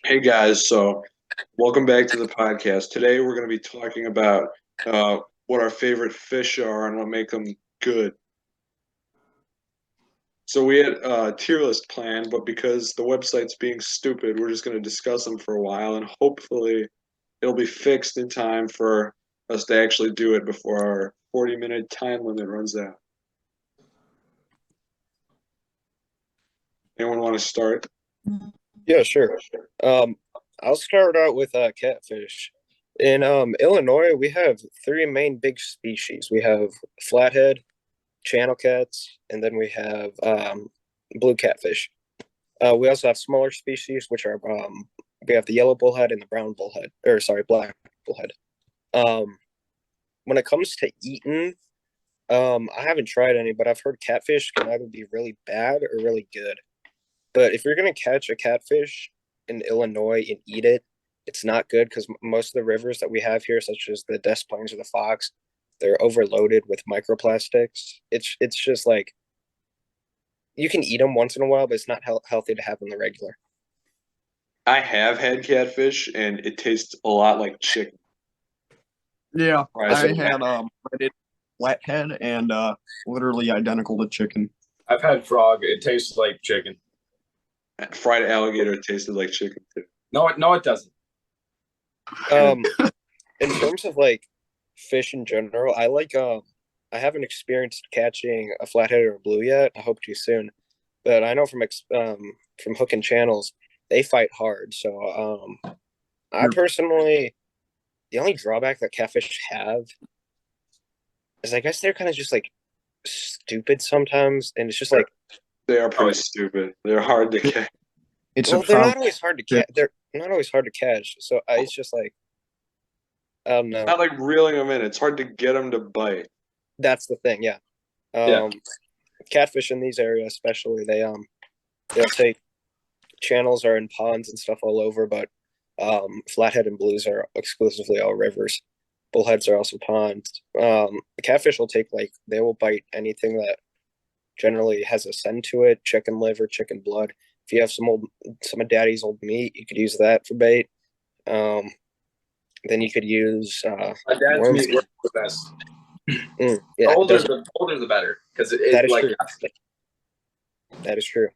Hey guys, so welcome back to the podcast. Today we're going to be talking about what our favorite fish are and what make them good. So we had a tier list planned, but because the website's being stupid, we're just going to discuss them for a while and hopefully it'll be fixed in time for us to actually do it before our 40-minute time limit runs out. Anyone want to start? Yeah, sure. Um, I'll start out with catfish. In Illinois, we have three main big species. We have flathead, channel cats, and then we have blue catfish. We also have smaller species, which are we have the yellow bullhead and the brown bullhead, or sorry, black bullhead. Um, when it comes to eating, I haven't tried any, but I've heard catfish can either be really bad or really good. But if you're gonna catch a catfish in Illinois and eat it, it's not good because most of the rivers that we have here, such as the Des Plaines or the Fox, they're overloaded with microplastics. It's just like you can eat them once in a while, but it's not healthy to have them the regular. I have had catfish and it tastes a lot like chicken. Yeah, Right, I so had breaded flathead and literally identical to chicken. I've had frog. It tastes like chicken. fried alligator tasted like chicken too. No, it doesn't. Um, in terms of like fish in general, I haven't experienced catching a flathead or a blue yet. I hope to soon, but I know from hooking channels they fight hard. So I personally, the only drawback that catfish have is I guess they're kind of just like stupid sometimes, and it's just like They are pretty stupid. They're hard to catch. It's well, a they're foul. not always hard to catch. They're not always hard to catch. So it's just like I don't know. Not like reeling them in. It's hard to get them to bite. That's the thing, yeah. Yeah. Catfish in these areas, especially, they'll take channels are in ponds and stuff all over, but flathead and blues are exclusively all rivers. Bullheads are also ponds. The catfish will take they will bite anything that generally has a scent to it, chicken liver, chicken blood. If you have some of daddy's old meat, you could use that for bait. Then you could use My dad's worms. meat works the best. Yeah, The older the better, because that is like true. That is true.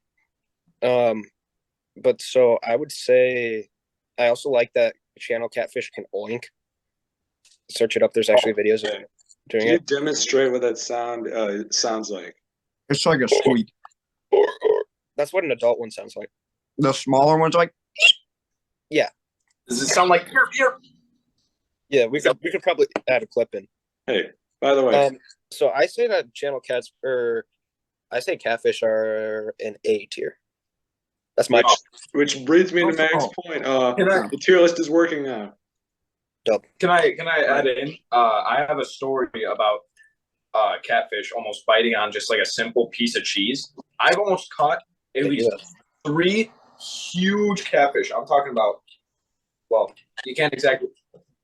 But so I would say I also like that channel catfish can oink. Search it up. There's actually videos of doing Can you it. demonstrate what that sounds like? It's like a squeak. That's what an adult one sounds like. The smaller one's like Does it sound like Yeah, we could probably add a clip in. Hey, by the way, So I say that channel cats I say catfish are an A tier. That's my which brings me to Mac's point. The tier list is working now. dub. Can I add in? I have a story about catfish almost biting on just like a simple piece of cheese. I've almost caught at least 3 huge catfish. I'm talking about. Well, you can't exactly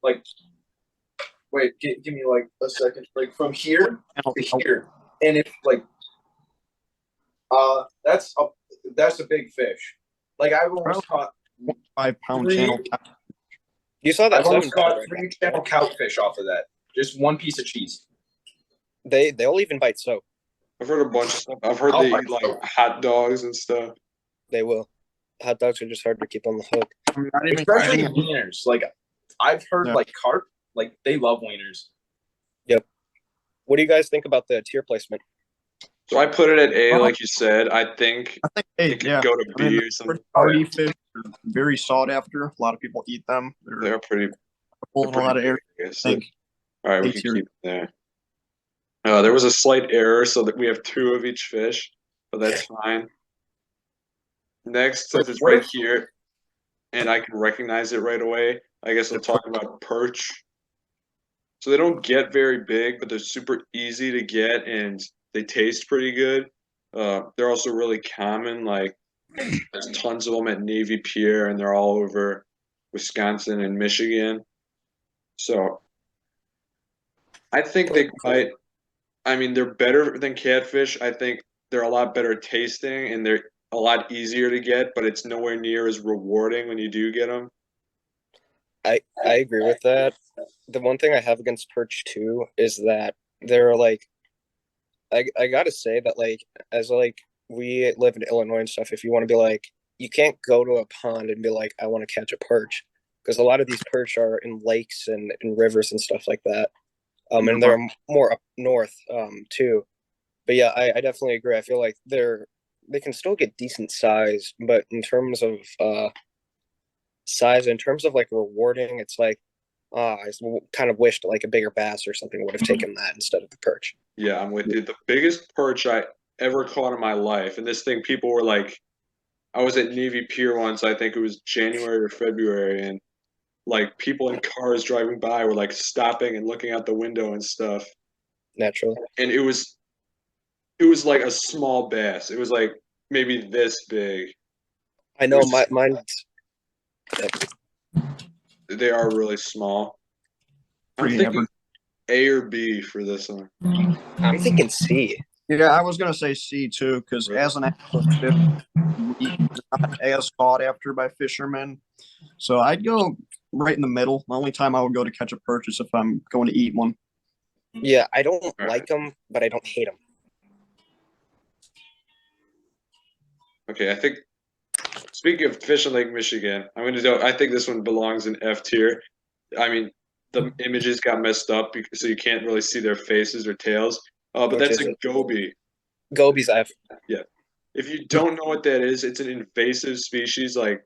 like. Wait, give me like a second. Like from here to here, and it's like, that's a big fish. Like I've almost caught 5-pound Three- channel. You saw that I've almost 7 caught 3 channel catfish off of that. Just one piece of cheese. They'll even bite soap. I've heard a bunch of stuff. I've heard they eat like hot dogs and stuff. They will. Hot dogs are just hard to keep on the hook. I'm not even Especially kidding. wieners. Like I've heard Yeah. like carp, like they love wieners. What do you guys think about the tier placement? So I put it at A, like you said. I think I think it could yeah. go to I mean, B or something. Party fish are very sought after. A lot of people eat them. They're They're pretty. full in a lot of areas. I guess. I think. All right, we A can tier. keep it there. There was a slight error, so that we have 2 of each fish, but that's fine. Next, since it's right here, and I can recognize it right away, I guess I'll talk about perch. So they don't get very big, but they're super easy to get, and they taste pretty good. They're also really common. Like there's tons of them at Navy Pier, and they're all over Wisconsin and Michigan. So I think they might. I mean, they're better than catfish. I think they're a lot better tasting, and a lot easier to get, but it's nowhere near as rewarding when you do get them. I agree with that. The one thing I have against perch too is that they're like, I gotta say that like as like we live in Illinois and stuff. If you want to be like, you can't go to a pond and be like, I want to catch a perch, because a lot of these perch are in lakes and in rivers and stuff like that. And they're more up north too. But yeah, I definitely agree. I feel like they can still get decent size, but in terms of size, in terms of like rewarding, it's like I kind of wished like a bigger bass or something would have taken that instead of the perch. Yeah, I'm with you. The biggest perch I ever caught in my life, and this thing, people were like, I was at Navy Pier once, I think it was January or February, and like people in cars driving by were like stopping and looking out the window and stuff. Naturally, And it was like a small bass. It was like maybe this big. I know mine. They are really small. I'm Pretty thinking average. A or B for this one. I'm thinking C. Yeah, I was gonna say C too, because Really? as an actual fish, we are not as sought after by fishermen. So I'd go right in the middle. The only time I would go to catch a perch is if I'm going to eat one. Yeah, I don't Right. like them, but I don't hate them. Okay, I think speaking of fish in Lake Michigan, I'm gonna go. I think this one belongs in F tier. I mean, the images got messed up so you can't really see their faces or tails. But Which that's is a it? goby. Gobies, I've If you don't know what that is, it's an invasive species. Like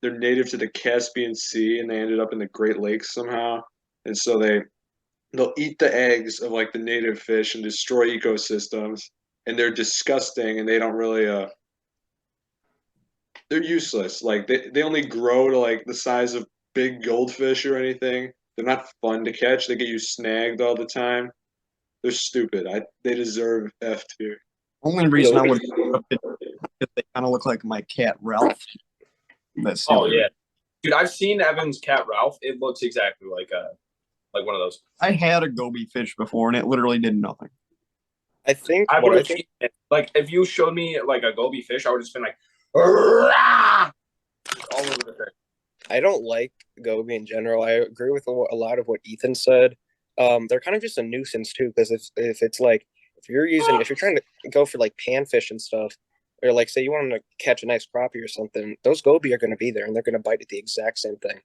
they're native to the Caspian Sea, and they ended up in the Great Lakes somehow. And so they'll eat the eggs of like the native fish and destroy ecosystems. And they're disgusting, and they don't really they're useless. Like they only grow to like the size of big goldfish or anything. They're not fun to catch. They get you snagged all the time. They're stupid. They deserve F tier. Only reason I Gobies. would because they kind of look like my cat Ralph. That's the Oh only- yeah, dude, I've seen Evan's cat Ralph. It looks exactly like one of those. I had a goby fish before, and it literally did nothing. I think I what would I have think like if you showed me like a goby fish, I would have just been like, "Rah!" all over the fish. I don't like goby in general. I agree with a lot of what Ethan said. They're kind of just a nuisance too, because if it's like if you're trying to go for like panfish and stuff, or like say you want to catch a nice crappie or something, those goby are going to be there and they're going to bite at the exact same thing.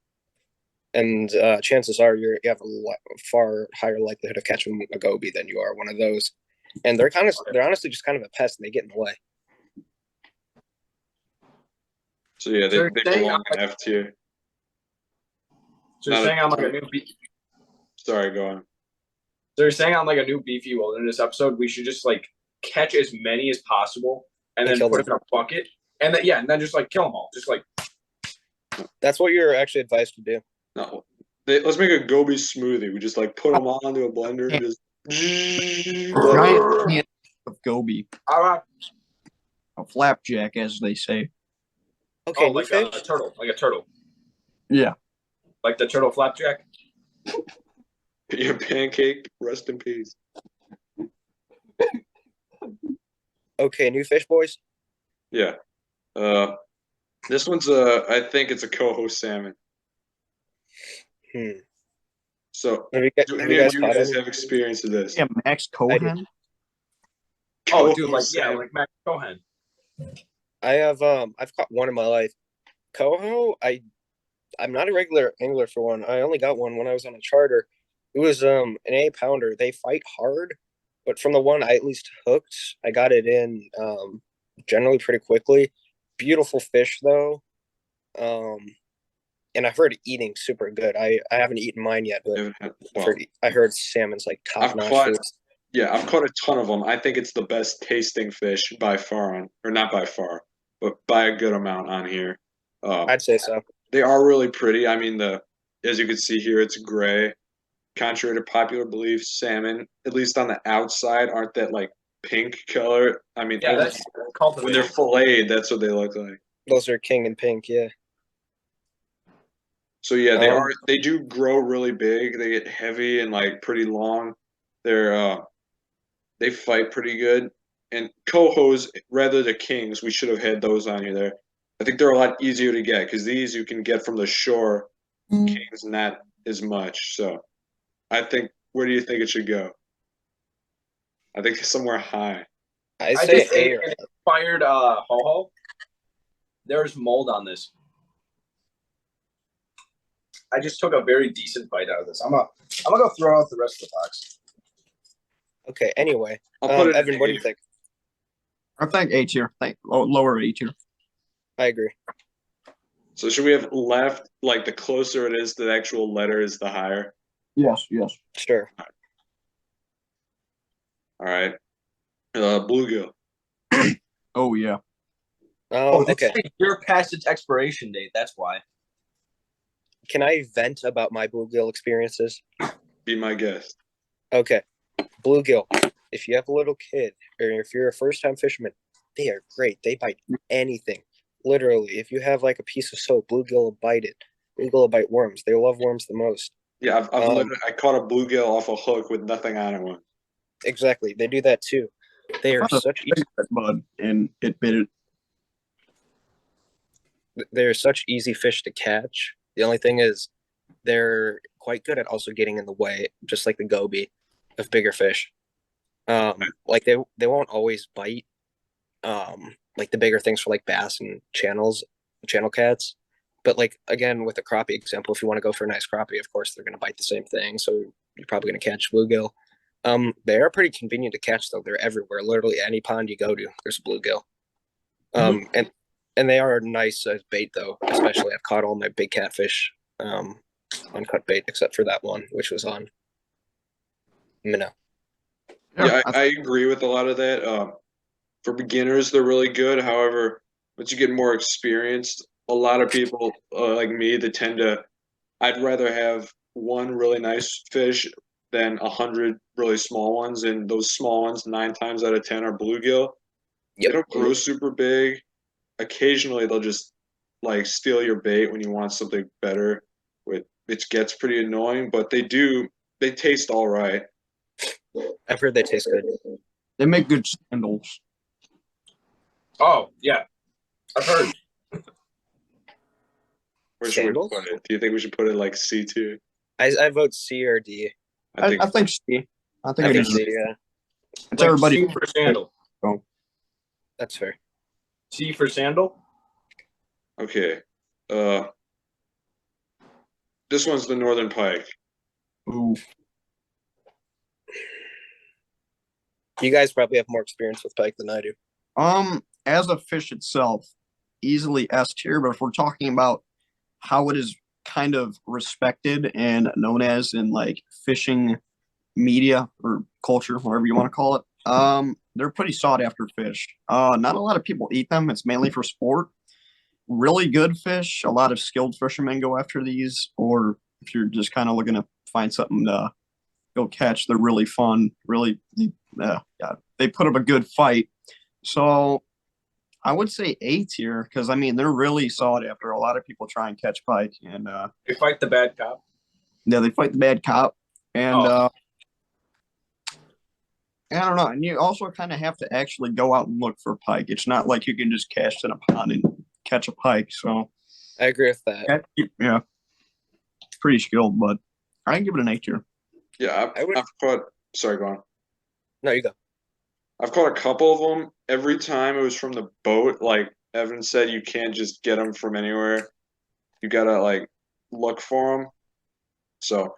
And chances are you have a far higher likelihood of catching a goby than you are one of those. And they're honestly just kind of a pest and they get in the way. So yeah, So they saying belong in F tier. So you're Not a- saying I'm like a new Sorry, go on. So you're saying on like a new Beefy Wilderness episode, we should just like catch as many as possible and then kill put them. it in a bucket, and then and then just like kill them all, just like That's what you're actually advised to do. No, let's make a goby smoothie. We just like put them all into a blender and just. Giant can of goby, all right, a flapjack, as they say. Okay, oh, like a turtle, Yeah. like the turtle flapjack. Your pancake, rest in peace. Okay, new fish, boys. Yeah. This one's I think it's a coho salmon. So, Have you do guys any of you caught guys any? have experience of this? Yeah, Max Cohen. Oh, Coho dude, like salmon. like Max Cohen. I've caught one in my life. Coho, I'm not a regular angler for one. I only got one when I was on a charter. It was an 8-pounder. They fight hard, but from the one I at least hooked, I got it in generally pretty quickly. Beautiful fish though. And I've heard eating super good. I haven't eaten mine yet, but Well, I heard salmon's like top I've notch. caught I've caught a ton of them. I think it's the best tasting fish by far or not by far, but by a good amount on here. I'd say so. They are really pretty. I mean, as you can see here, it's gray. Contrary to popular belief, salmon, at least on the outside, aren't that like pink color. I mean, Yeah, that's when they're cultivated. filleted, that's what they look like. Those are king and pink, yeah. So yeah, they do grow really big. They get heavy and like pretty long. They fight pretty good. And cohos, rather the kings, we should have had those on you there. I think they're a lot easier to get because these you can get from the shore. Kings not as much. So I think, where do you think it should go? I think somewhere high. I I say just ate A. an expired ho-ho. There's mold on this. I just took a very decent bite out of this. I'm gonna go throw out the rest of the box. Okay. Anyway, I'll put it Evan, in what do A. you think? I think A tier. Lower A tier. I agree. So should we have left, like the closer it is to the actual letter is the higher? Yes. Sure. All right. Bluegill. Oh yeah. Okay. You're past its expiration date. That's why. Can I vent about my bluegill experiences? Be my guest. Okay. Bluegill. If you have a little kid or if you're a first-time fisherman, they are great. They bite anything. Literally, if you have like a piece of soap, bluegill will bite it. Bluegill will bite worms. They love worms the most. Yeah, I caught a bluegill off a hook with nothing on it once. Exactly. They do that too. They are such mud and it bit it. they're such easy fish to catch. The only thing is they're quite good at also getting in the way, just like the goby of bigger fish. Like they won't always bite like the bigger things for like bass and channel cats. But like again with the crappie example, if you want to go for a nice crappie, of course they're gonna bite the same thing. So you're probably gonna catch bluegill. They are pretty convenient to catch though. They're everywhere. Literally any pond you go to, there's a bluegill. And they are nice as bait though. Especially I've caught all my big catfish on cut bait except for that one, which was on minnow. Yeah, I agree with a lot of that. For beginners, they're really good. However, once you get more experienced, a lot of people like me that I'd rather have one really nice fish than 100 really small ones, and those small ones 9 times out of 10 are bluegill. They don't grow super big. Occasionally, they'll just like steal your bait when you want something better, which gets pretty annoying. But they taste all right. I've heard they taste good. They make good sandals. Oh yeah, I've heard. Where should we Sandals? put it? Do you think we should put it like C tier? I vote C or D. I think C. I think I it think is. C, yeah. It's everybody. C for sandal. That's fair. C for sandal. Okay. This one's the Northern Pike. Ooh. You guys probably have more experience with pike than I do. As a fish itself, easily S tier, but if we're talking about how it is kind of respected and known as in like fishing media or culture, whatever you want to call it, they're pretty sought after fish. Not a lot of people eat them. It's mainly for sport. Really good fish. A lot of skilled fishermen go after these, or if you're just kind of looking to find something to go catch, they're really fun. Really, they put up a good fight. So I would say A tier because I mean they're really sought after. A lot of people try and catch pike, and They fight the bad cop. yeah, they fight the bad cop, and I don't know. And you also kind of have to actually go out and look for pike. It's not like you can just cast in a pond and catch a pike. So I agree with that. yeah, pretty skilled, but I give it an A tier. Yeah, I've caught. Sorry, go on. No, you go. I've caught a couple of them. Every time it was from the boat. Like Evan said, you can't just get them from anywhere. You gotta like look for them. So,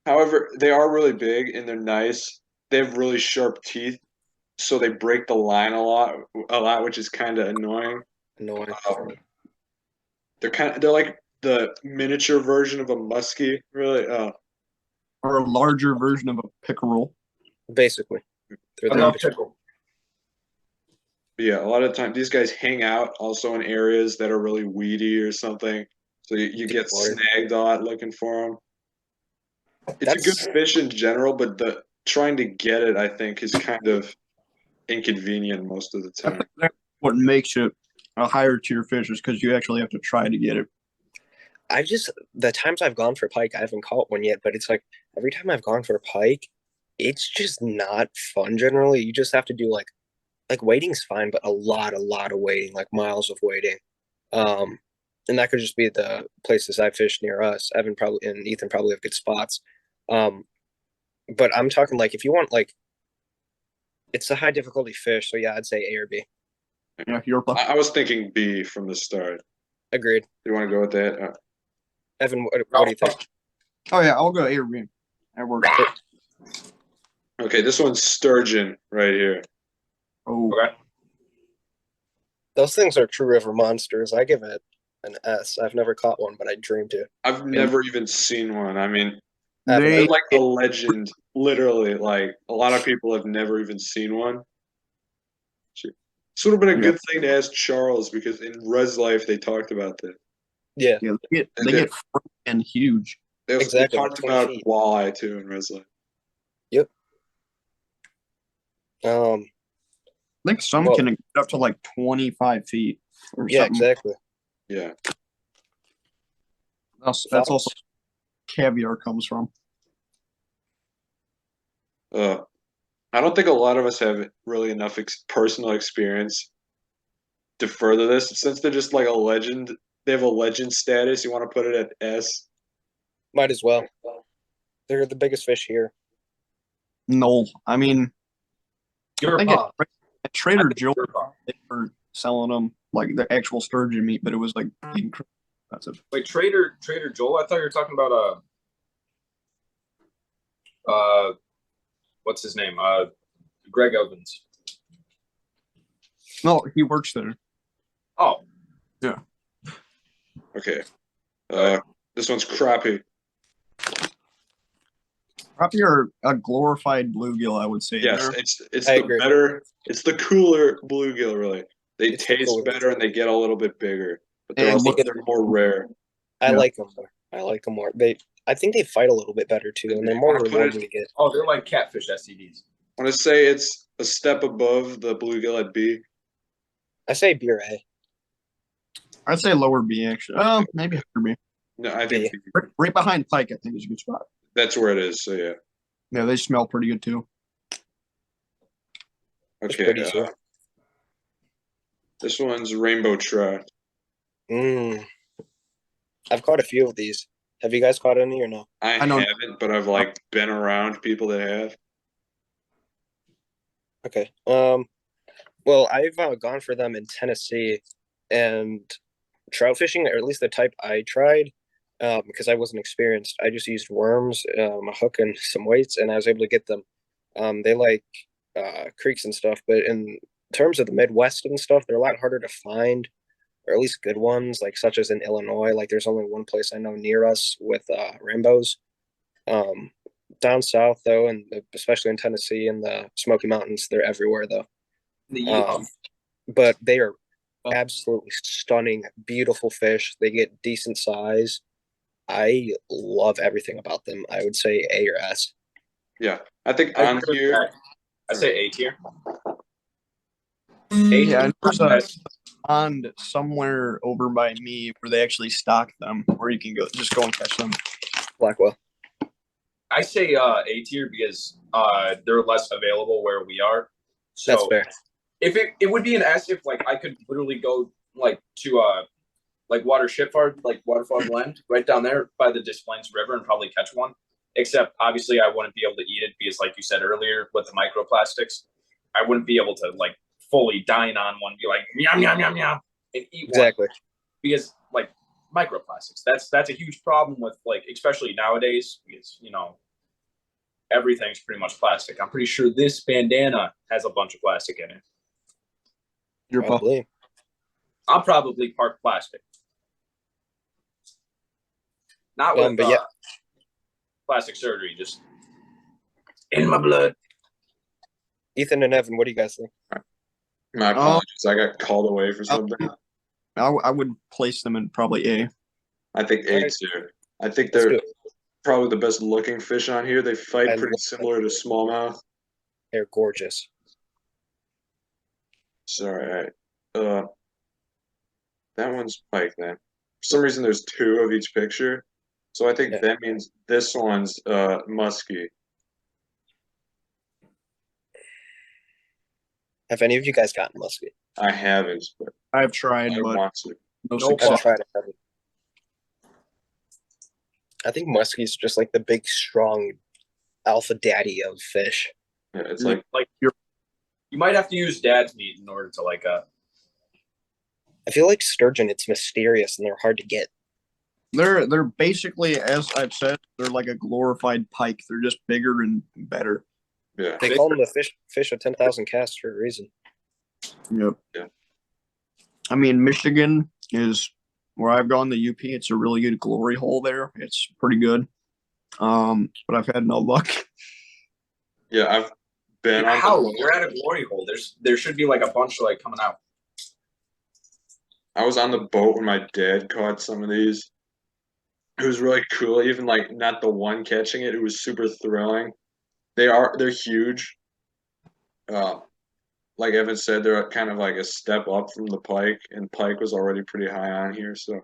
however, they are really big and they're nice. They have really sharp teeth, so they break the line a lot, which is kind of annoying. Annoying. They're like the miniature version of a muskie, really. Or a larger version of a pickerel. Basically. They're I the love opposite. pickle. But yeah, a lot of the time these guys hang out also in areas that are really weedy or something, so you get water. snagged a lot looking for them. It's a That's- good fish in general, but the trying to get it, I think, is kind of inconvenient most of the I time. think that's what makes it a higher tier fish is because you actually have to try to get it. The times I've gone for pike, I haven't caught one yet, but it's like every time I've gone for pike, it's just not fun generally. You just have to do like like waiting's fine, but a lot of waiting, like miles of waiting. And that could just be the places I fish near us. Evan probably and Ethan probably have good spots. But I'm talking like if you want like it's a high difficulty fish, so yeah, I'd say A or B. Yeah, Europa. I was thinking B from the start. Agreed. Do you want to go with that? Evan, what do you think? Oh yeah, I'll go A or B. That works. Okay, this one's sturgeon right here. Oh, Okay. Those things are true river monsters. I give it an S. I've never caught one, but I dream to. I've never even seen one. I mean, Evan, they they're like a legend. Literally, like a lot of people have never even seen one. This would have been a good thing to ask Charles because in Res Life they talked about that. yeah, yeah, they get freaking huge. They also Exactly, talked 20 about feet. walleye too in Res Life. Yep. I think some Well- can get up to like 25 feet or Yeah, something. exactly. Yeah. That's also caviar comes from. I don't think a lot of us have really enough personal experience to further this. Since they're just like a legend, they have a legend status. You want to put it at S? Might as well. They're the biggest fish here. No, I mean, You're I a think pop. at Trader Joe's You're a pop. they were selling them like the actual sturgeon meat, but it was like incredibly expensive. Wait, Trader Joel. I thought you were talking about what's his name? Greg Ovens. No, he works there. Oh, Okay. This one's crappie. Probably are a glorified bluegill, I would say. Yes, there. it's I the agree. better. It's the cooler bluegill. Really, they It's the taste cooler. better and they get a little bit bigger, but they're And also look at- they're more rare. I Yeah. like them more. I like them more. I think they fight a little bit better too, and they're more Wanna put rewarding to get. oh, they're like catfish STDs. I want to say it's a step above the bluegill at B. I say B or A. I'd say lower B actually. Maybe higher B. No, I think B. Right behind pike, I think is a good spot. that's where it is. So yeah. Yeah, they smell pretty good too. It's Okay. pretty too. This one's rainbow trout. I've caught a few of these. Have you guys caught any or no? I know- haven't, but I've like been around people that have. Okay. Well, I've gone for them in Tennessee, and trout fishing, or at least the type I tried, because I wasn't experienced. I just used worms, a hook, and some weights, and I was able to get them. They like creeks and stuff, but in terms of the Midwest and stuff, they're a lot harder to find, or at least good ones, like such as in Illinois. Like there's only one place I know near us with rainbows. Down south though, and especially in Tennessee and the Smoky Mountains, they're everywhere though. But they are absolutely stunning, beautiful fish. They get decent size. I love everything about them. I would say A or S. Yeah, I think I on agree with here. that. I say A tier. A Yeah, tier. and there's a pond somewhere over by me where they actually stock them, where you can go and catch them. Blackwell. I say A tier because they're less available where we are. So That's fair. if it would be an S if like I could literally go like to like Waterfall Glen right down there by the Des Plaines River and probably catch one. Except obviously I wouldn't be able to eat it because like you said earlier with the microplastics, I wouldn't be able to like fully dine on one, be like yum yum yum yum and eat Exactly. one because like microplastics. That's a huge problem with like especially nowadays because everything's pretty much plastic. I'm pretty sure this bandana has a bunch of plastic in it. Probably. I'll probably park plastic. Not with but yeah. plastic surgery, just in my blood. Ethan and Evan, what do you guys think? My apologies, I got called away for something. I would place them in probably A. I think A tier. I think Let's they're do it. probably the best looking fish on here. They fight I pretty love similar to smallmouth. They're gorgeous. Sorry, that one's pike then. For some reason, there's two of each picture, so I think Yeah. that means this one's musky. Have any of you guys gotten muskie? I haven't, but I've tried, I but want to. no No I haven't success. tried it. I think muskie is just like the big, strong alpha daddy of fish. Yeah, it's Yeah. like You might have to use dad's meat in order to like I feel like sturgeon, it's mysterious and they're hard to get. They're basically, as I've said, they're like a glorified pike. They're just bigger and better. yeah. They call them the fish of 10,000 casts for a reason. Yep. Yeah. I mean, Michigan is where I've gone. The UP, it's a really good glory hole there. It's pretty good. But I've had no luck. Yeah, I've been on how the you're at a glory hole. There should be like a bunch like coming out. I was on the boat when my dad caught some of these. It was really cool. Even like not the one catching it, it was super thrilling. They're huge. Like Evan said, they're kind of like a step up from the pike, and pike was already pretty high on here. So,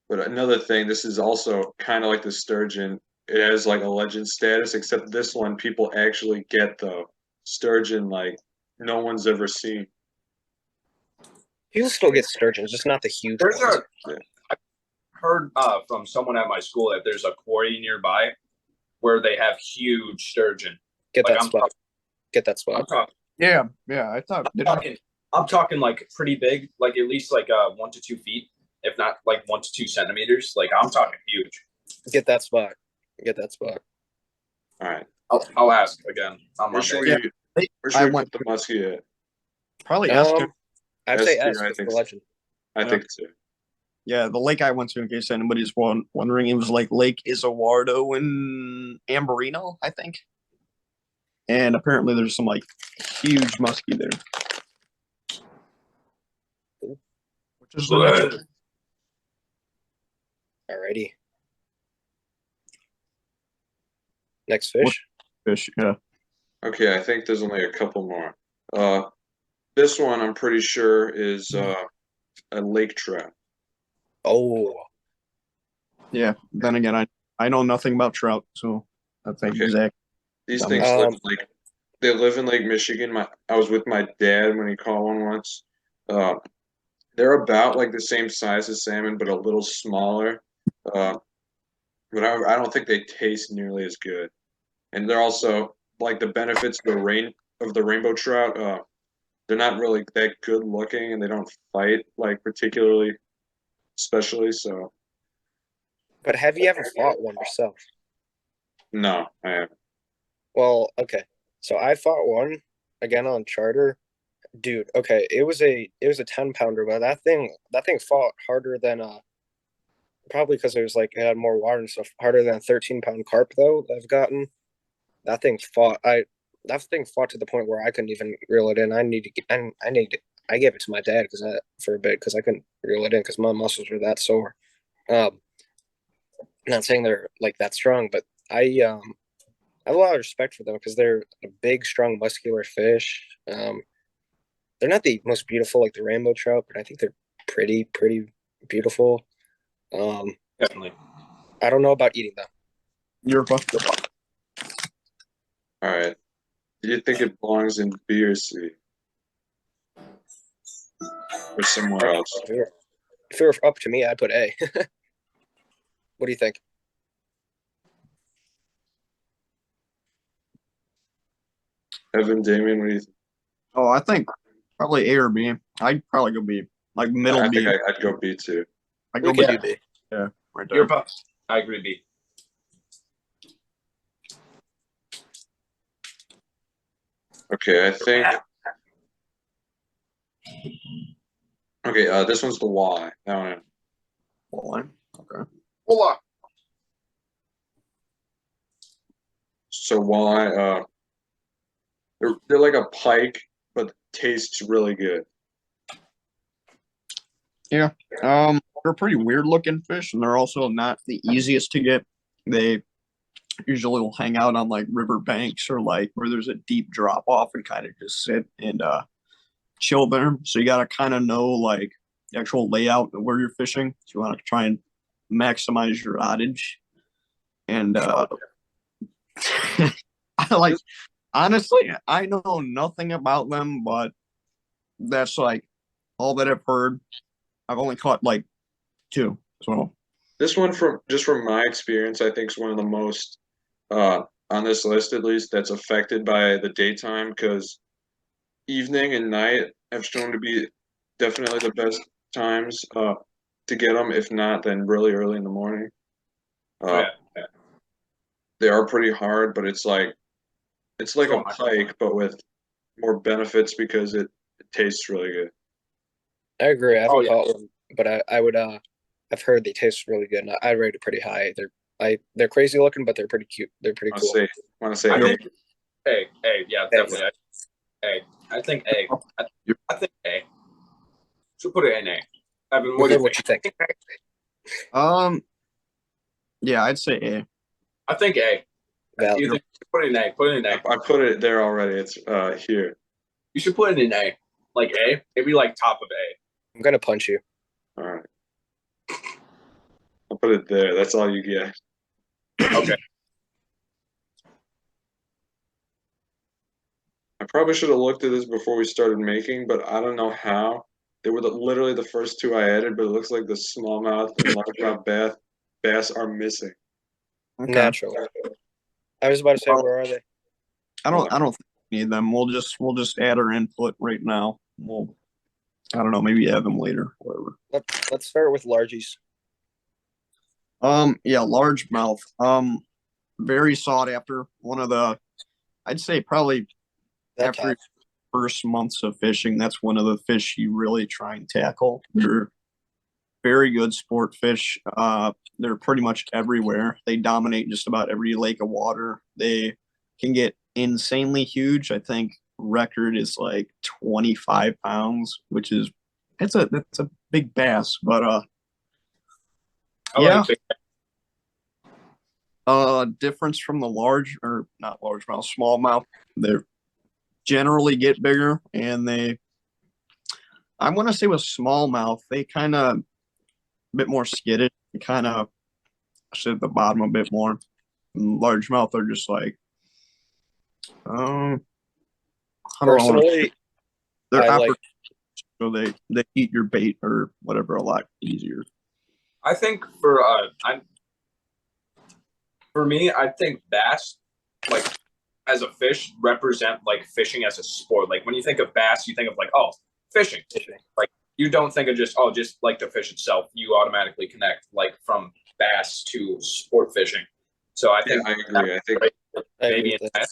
but another thing, this is also kind of like the sturgeon. It has like a legend status, except this one people actually get the sturgeon like no one's ever seen. People still get sturgeons, just not the huge There's ones. Yeah. I heard from someone at my school that there's a quarry nearby where they have huge sturgeon. Get Like, that I'm spot. Get that I'm spot. talking, Yeah. I thought. I'm talking like pretty big, like at least like 1 to 2 feet, if not like 1 to 2 centimeters. Like I'm talking huge. Get that spot. Get that spot. All right. I'll ask again on Where should Monday. we, where should I we went put the muskie at? Probably S tier. I'd say S tier, S I is think the so. legend. I think so. Yeah, the lake I went to, in case anybody's wondering, it was like Lake Isawardo in Amberino, I think. And apparently there's some like huge muskie there. Which is the next Alrighty. Next fish. fish. Yeah. Okay, I think there's only a couple more. This one I'm pretty sure is a lake trout. Oh, Yeah. Then again, I know nothing about trout, so I think Okay. exactly. These Um, things live like they live in Lake Michigan. I was with my dad when he caught one once. They're about like the same size as salmon, but a little smaller. But I don't think they taste nearly as good. And they're also like the benefits of the rainbow trout. They're not really that good looking, and they don't fight like particularly, especially. So but have you ever fought one yourself? no, I haven't. Well, okay. So I fought one again on charter. Dude, okay, it was a 10-pounder, but that thing fought harder than probably because it was like it had more water and stuff, harder than a 13-pound carp though that I've gotten. That thing fought to the point where I couldn't even reel it in. I gave it to my dad for a bit because I couldn't reel it in because my muscles were that sore. Not saying they're like that strong, but I have a lot of respect for them because they're a big, strong, muscular fish. They're not the most beautiful like the rainbow trout, but I think they're pretty beautiful. Definitely. I don't know about eating them. You're fucked. All right. Do you think it belongs in B or C? Or somewhere else? If it were up to me, I'd put A. What do you think? Evan, Damien, what do you think? Oh, I think probably A or B. I'd probably go B. Like middle I B. think I'd go B too. I'd We go could B. do B. Yeah, right there. You're I agree, B. Okay, I think. Okay, this one's the walleye. That one. Walleye. Okay. Hold on. So walleye, they're like a pike, but tastes really good. They're pretty weird looking fish, and they're also not the easiest to get. They usually will hang out on like river banks or like where there's a deep drop off and kind of just sit and chill there. So you gotta kind of know like the actual layout of where you're fishing. So you want to try and maximize your odage. And I Honestly, I know nothing about them, but that's like all that I've heard. I've only caught like two. So This one from my experience, I think is one of the most on this list at least that's affected by the daytime because evening and night have shown to be definitely the best times to get them. If not, then really early in the morning. Oh, Uh, yeah. they are pretty hard, but it's like a So much pike, but with more benefits because it tastes really good. I agree. I haven't Oh, yeah. caught one, but I would I've heard they taste really good, and I rate it pretty high. They're crazy looking, but they're pretty cute. They're pretty cool. Want to say I A. think yeah, definitely. I think A. I think A. Should put it in A. Evan, what do you What you think? yeah, I'd say A. I think A. Val, You think put it in A? Put it in A. I put it there already. It's here. You should put it in A. Like A. Maybe like top of A. I'm gonna punch you. All right. I'll put it there. That's all you get. Okay. I probably should have looked at this before we started making, but I don't know how. They were literally the first two I added, but it looks like the smallmouth and largemouth bass are missing. Okay. Natural. I was about to say, Well, where are they? I don't think we need them. We'll just add our input right now. I don't know, maybe add them later, whatever. Let's start with largies. Yeah, largemouth. Very sought after. One of the, I'd say probably That after top. first months of fishing, that's one of the fish you really try and tackle. They're very good sport fish. They're pretty much everywhere. They dominate just about every lake of water. They can get insanely huge. I think record is like 25 pounds, which is that's a big bass. But I yeah. like big. Difference from the large or not largemouth, smallmouth. They generally get bigger, and I want to say with smallmouth, they kind of a bit more skittish, kind of sit at the bottom a bit more. And largemouth are just like, I don't know. Personally, They're I like. so they eat your bait or whatever a lot easier. I think for me, I think bass, like as a fish, represent like fishing as a sport. Like when you think of bass, you think of like, oh, fishing. Like you don't think of just like the fish itself. You automatically connect like from bass to sport fishing. So I think I agree. I think maybe in that.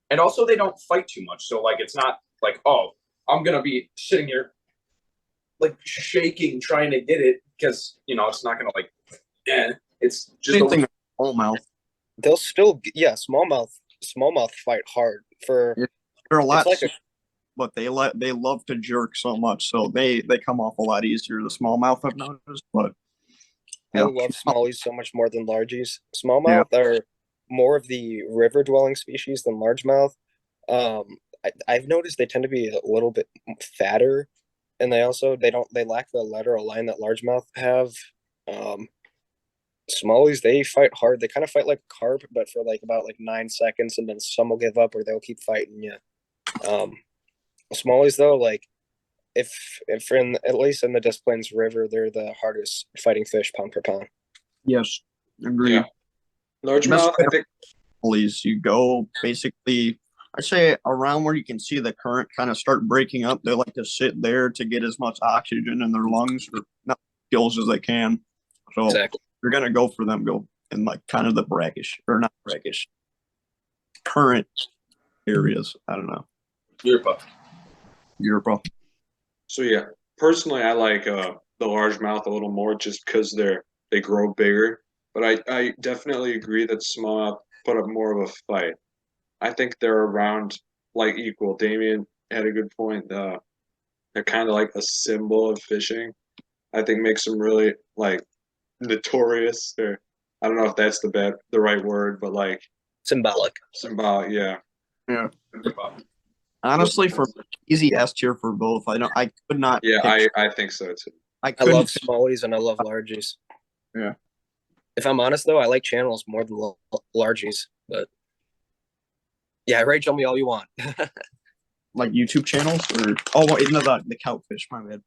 And also they don't fight too much. So like it's not like, oh, I'm gonna be sitting here like shaking trying to get it because it's not gonna like it's just Same thing with smallmouth. They'll still, smallmouth fight hard for. They're a lot, like but they love to jerk so much, so they come off a lot easier. The smallmouth I've noticed, but I love smallies so much more than largies. Smallmouth are more of the river dwelling species than largemouth. I've noticed they tend to be a little bit fatter, and they lack the lateral line that largemouth have. Smallies, they fight hard. They kind of fight like carp, but for like about 9 seconds, and then some will give up or they'll keep fighting you. Smallies though, like if at least in the Des Plaines River, they're the hardest fighting fish pound for pound. yes, agree. Yeah. Largemouth, I think. You go basically, I say around where you can see the current kind of start breaking up. They like to sit there to get as much oxygen in their lungs or not gills as they can. So Exactly. you're gonna go for them. Go in like kind of the brackish or not brackish current areas. I don't know. Europe. So yeah, personally, I like the largemouth a little more just because they grow bigger. But I definitely agree that smallmouth put up more of a fight. I think they're around like equal. Damien had a good point. They're kind of like a symbol of fishing. I think makes them really like notorious. Or I don't know if that's the right word, but like Symbolic. Yeah. Yeah. Honestly, for easy S tier for both. I could not. Yeah, I think so too. I love smallies and I love largies. Yeah. If I'm honest though, I like channels more than largies, but Yeah, rage on me all you want. Like YouTube channels or the Catfish. My bad.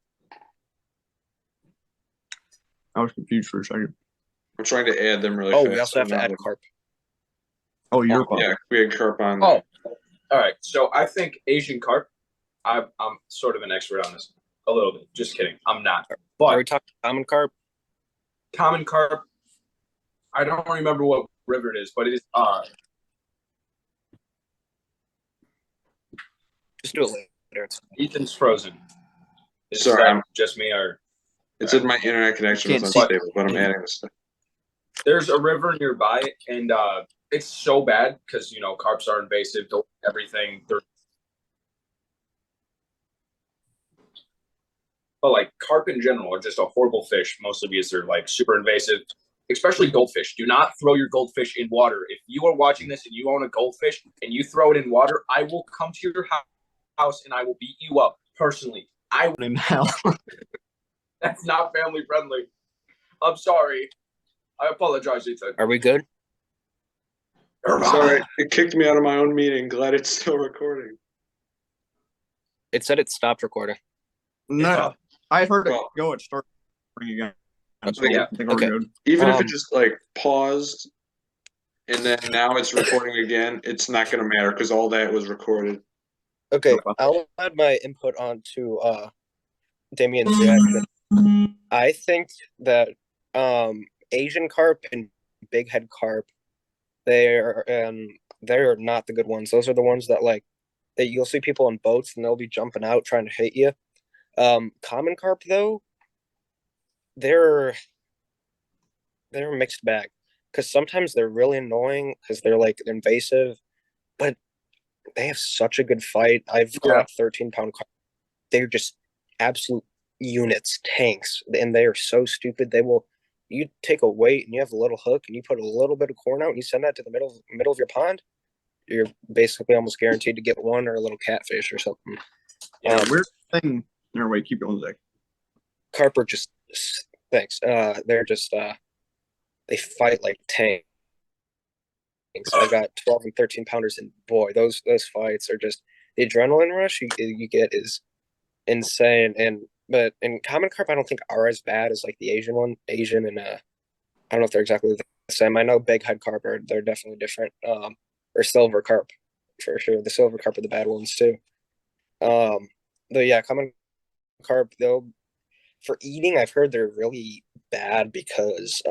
I was confused for a second. I'm trying to add them really Oh, fast. we also have to add carp. Oh, you're Yeah, we had carp on there. Oh, all right. So I think Asian carp. I'm sort of an expert on this. A little bit. Just kidding. I'm not. Are But we talking common carp? common carp. I don't remember what river it is, but it is. Just do it later. Ethan's frozen. Is Sorry, that just me or? It said my internet connection was Can't see. unstable, but I'm adding this stuff. There's a river nearby, and it's so bad because carps are invasive. Everything. But like carp in general are just a horrible fish, mostly because they're like super invasive. Especially goldfish. Do not throw your goldfish in water. If you are watching this and you own a goldfish and you throw it in water, I will come to your house and I will beat you up personally. in hell. That's not family friendly. I'm sorry. I apologize, Ethan. Are we good? Sorry, it kicked me out of my own meeting. Glad it's still recording. It said it stopped recording. No, I heard it Well- go. It started again. So Yeah. I think we're Okay. good. Even if it just like paused and then now it's recording again, it's not going to matter because all that was recorded. Okay, I'll add my input onto Damien's reaction. I think that Asian carp and big head carp, they're not the good ones. Those are the ones that you'll see people on boats and they'll be jumping out trying to hit you. Common carp though, they're a mixed bag because sometimes they're really annoying because they're invasive, but they have such a good fight. I've caught 13-pound carp. They're just absolute units, tanks, and they are so stupid. You take a weight and you have a little hook and you put a little bit of corn out and you send that to the middle of your pond, you're basically almost guaranteed to get one or a little catfish or something. Weird thing. No, wait, keep going, Zach. Carp are just thanks. They're just they fight like tanks. I got 12 and 13 pounders, and boy, those fights are just the adrenaline rush you get is insane. But in common carp, I don't think are as bad as the Asian and I don't know if they're exactly the same. I know big head carp they're definitely different. Or silver carp for sure. The silver carp are the bad ones too. But yeah, common carp though, for eating, I've heard they're really bad because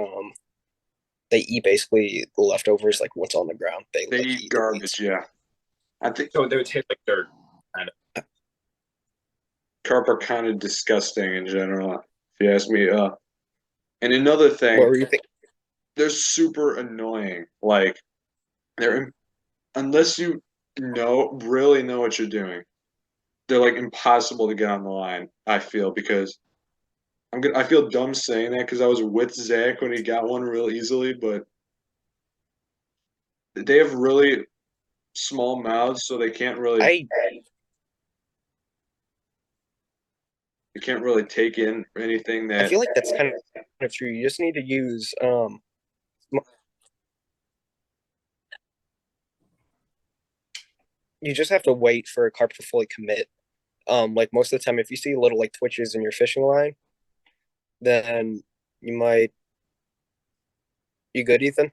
they eat basically the leftovers, like what's on the ground. They eat garbage, yeah. I think So they would taste like dirt. carp are kind of disgusting in general, if you ask me. And another thing, What were you thinking? they're super annoying. Unless you really know what you're doing, they're impossible to get on the line. I feel because I feel dumb saying that because I was with Zach when he got one real easily, but they have really small mouths, so they can't really take in anything that. I feel like that's kind of true. You just need to use you just have to wait for a carp to fully commit. Most of the time, if you see little twitches in your fishing line, then you might. You good, Ethan?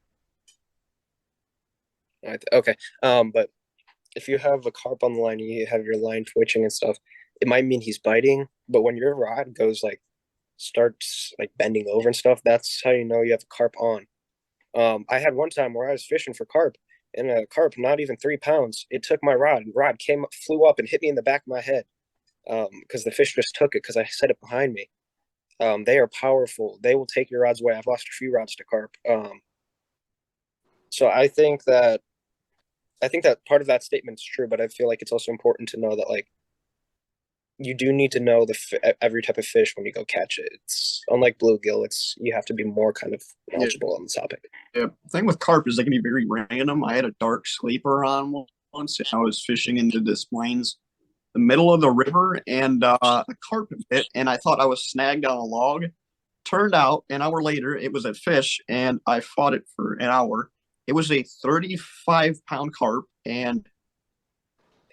Okay. But if you have a carp on the line and you have your line twitching and stuff, it might mean he's biting. But when your rod goes starts bending over and stuff, that's how you know you have a carp on. I had one time where I was fishing for carp, and a carp, not even 3 pounds, it took my rod. And rod flew up and hit me in the back of my head because the fish just took it because I set it behind me. They are powerful. They will take your rods away. I've lost a few rods to carp. So I think that part of that statement is true, but I feel like it's also important to know that you do need to know every type of fish when you go catch it. It's unlike bluegill. You have to be more kind of knowledgeable on the topic. Yeah, the thing with carp is they can be very random. I had a dark sleeper on once, and I was fishing into this plains, the middle of the river, and a carp hit, and I thought I was snagged on a log. Turned out, an hour later, it was a fish, and I fought it for an hour. It was a 35-pound carp, and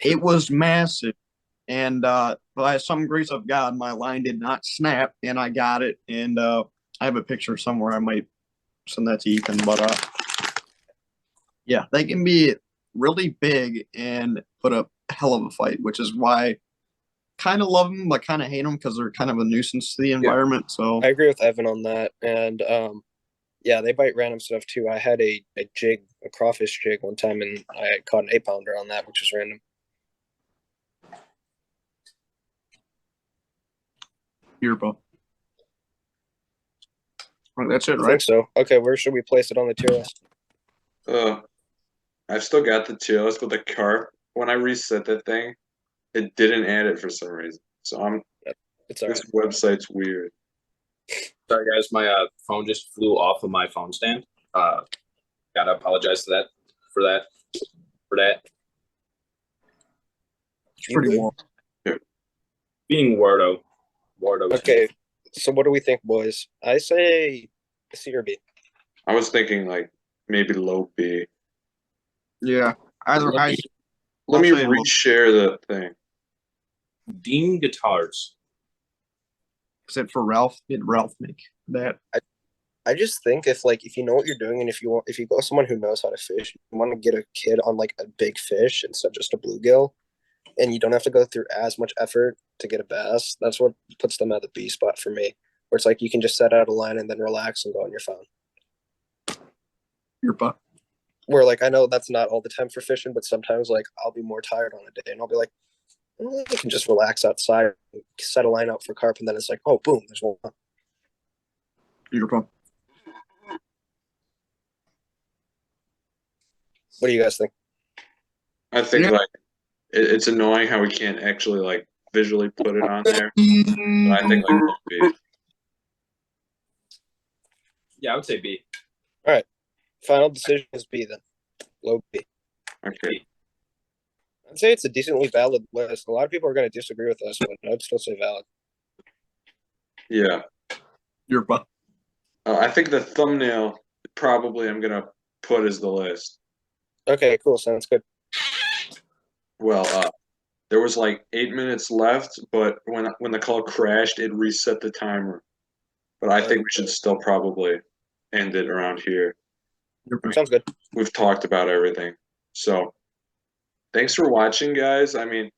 It was massive. And by some grace of God, my line did not snap, and I got it. And I have a picture somewhere. I might send that to Ethan. But yeah, they can be really big and put up a hell of a fight, which is why kind of love them, but kind of hate them because they're kind of a nuisance to the environment. So I agree with Evan on that. And yeah, they bite random stuff too. I had a jig, a crawfish jig one time, and I caught an 8-pounder on that, which was random. here, Bo. Right, that's it, I right? think so. Okay, where should we place it on the tier list? I've still got the tier list with the carp. When I reset that thing, it didn't add it for some reason. So It's all right. this website's weird. Sorry, guys. My phone just flew off of my phone stand. Gotta apologize for that. It's pretty warm. Being Wardo. Okay, so what do we think, boys? I say C or B. I was thinking like maybe low B. Yeah. Either Let I. me, let me I'll say low. reshare the thing. Dean Guitars. Is it for Ralph? Did Ralph make that? I just think if you know what you're doing, and if you go someone who knows how to fish, you want to get a kid on like a big fish instead of just a bluegill, and you don't have to go through as much effort to get a bass. That's what puts them at the B spot for me, where it's like you can just set out a line and then relax and go on your phone. Your butt. Where like I know that's not all the time for fishing, but sometimes like I'll be more tired on a day and I'll be like, well, I can just relax outside, set a line out for carp, and then it's like, oh, boom, there's one. Your butt. What do you guys think? I think Yeah. like it's annoying how we can't actually like visually put it on there. But I think like low B. Yeah, I would say B. Final decision is B then. Low B. Okay. I'd say it's a decently valid list. A lot of people are going to disagree with us, but I'd still say valid. Yeah. Your butt. I think the thumbnail probably I'm gonna put as the list. Okay, cool. Sounds good. Well, there was like 8 minutes left, but when the call crashed, it reset the timer. But I think we should still probably end it around here. Your butt. Sounds good. We've talked about everything. So thanks for watching, guys. I mean,